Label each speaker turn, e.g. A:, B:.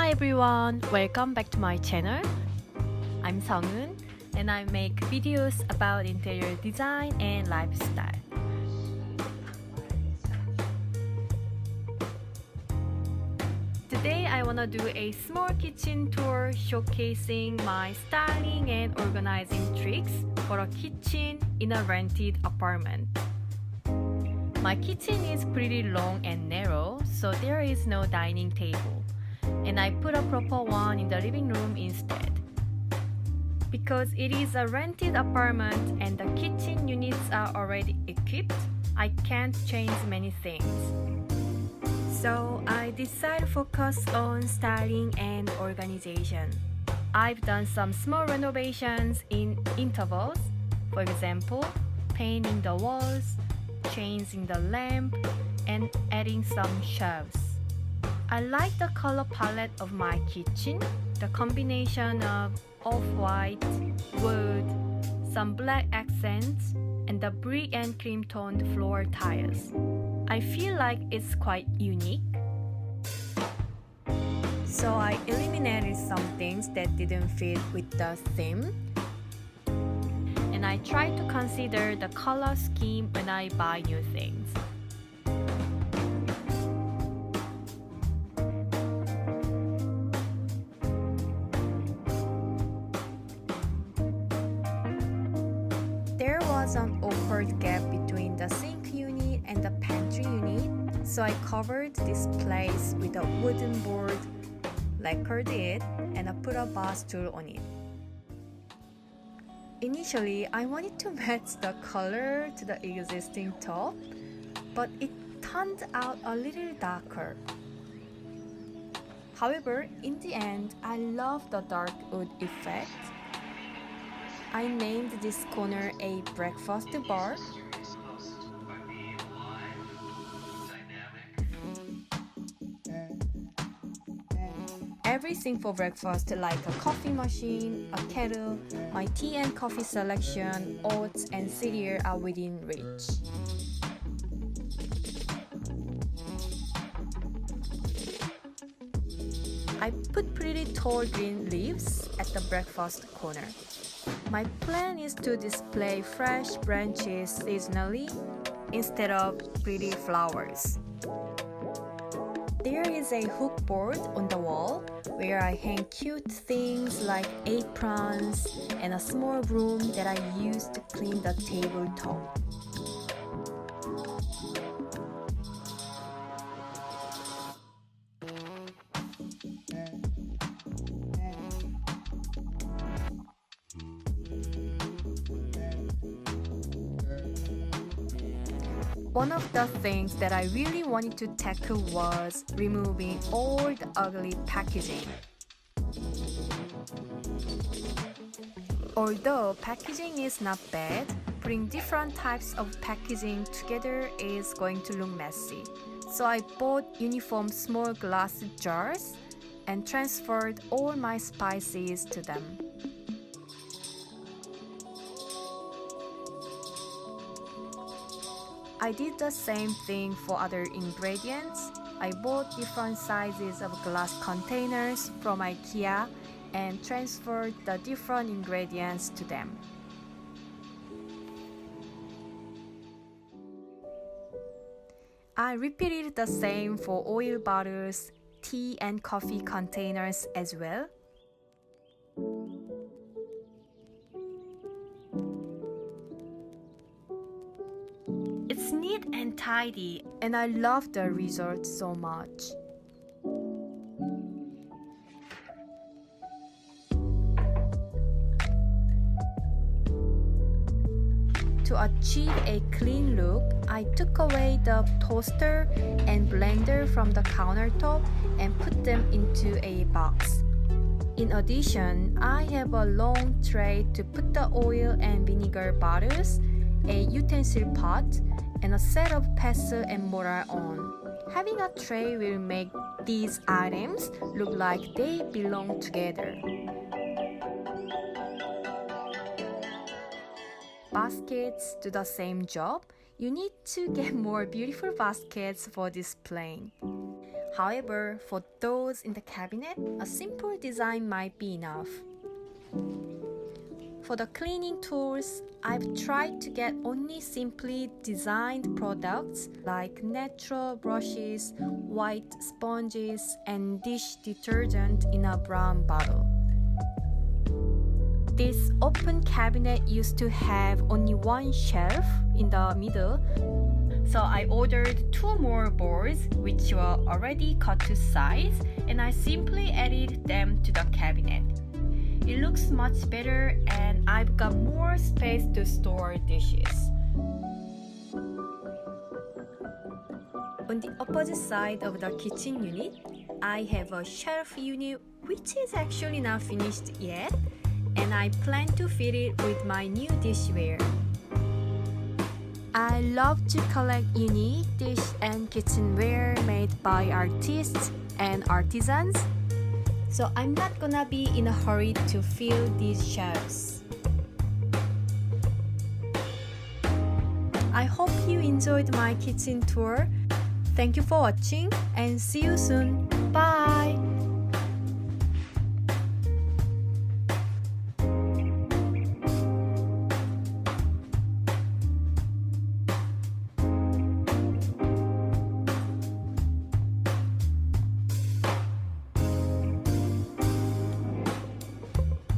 A: Hi everyone, welcome back to my channel. I'm Sungeun and I make videos about interior design and lifestyle. Today I wanna do a small kitchen tour showcasing my styling and organizing tricks for a kitchen in a rented apartment. My kitchen is pretty long and narrow, so there is no dining table, and I put a proper one in the living room instead. Because it is a rented apartment and the kitchen units are already equipped, I can't change many things. So I decided to focus on styling and organization. I've done some small renovations in intervals, for example, painting the walls, changing the lamp, and adding some shelves. I like the color palette of my kitchen, the combination of off-white, wood, some black accents, and the brick and cream toned floor tiles. I feel like it's quite unique. So I eliminated some things that didn't fit with the theme. And I try to consider the color scheme when I buy new things. There was an awkward gap between the sink unit and the pantry unit, so I covered this place with a wooden board, lacquered it, and I put a bar stool on it. Initially, I wanted to match the color to the existing top, but it turned out a little darker. However, in the end, I love the dark wood effect. I named this corner a breakfast bar. Everything for breakfast, like a coffee machine, a kettle, my tea and coffee selection, oats and cereal are within reach. I put pretty tall green leaves at the breakfast corner. My plan is to display fresh branches seasonally instead of pretty flowers. There is a hook board on the wall where I hang cute things like aprons and a small broom that I use to clean the tabletop. One of the things that I really wanted to tackle was removing all the ugly packaging. Although packaging is not bad, putting different types of packaging together is going to look messy. So I bought uniform small glass jars and transferred all my spices to them. I did the same thing for other ingredients. I bought different sizes of glass containers from IKEA and transferred the different ingredients to them. I repeated the same for oil bottles, tea and coffee containers as well. It's neat and tidy, and I love the result so much. To achieve a clean look, I took away the toaster and blender from the countertop and put them into a box. In addition, I have a long tray to put the oil and vinegar bottles, a utensil pot, and a set of pestle and mortar on. Having a tray will make these items look like they belong together. Baskets do the same job. You need to get more beautiful baskets for displaying. However, for those in the cabinet, a simple design might be enough. For the cleaning tools, I've tried to get only simply designed products like natural brushes, white sponges, and dish detergent in a brown bottle. This open cabinet used to have only one shelf in the middle, so I ordered 2 more boards which were already cut to size, and I simply added them to the cabinet. It looks much better and I've got more space to store dishes. On the opposite side of the kitchen unit, I have a shelf unit which is actually not finished yet, and I plan to fit it with my new dishware. I love to collect unique dish and kitchenware made by artists and artisans, so I'm not gonna be in a hurry to fill these shelves. I hope you enjoyed my kitchen tour. Thank you for watching and see you soon. Bye!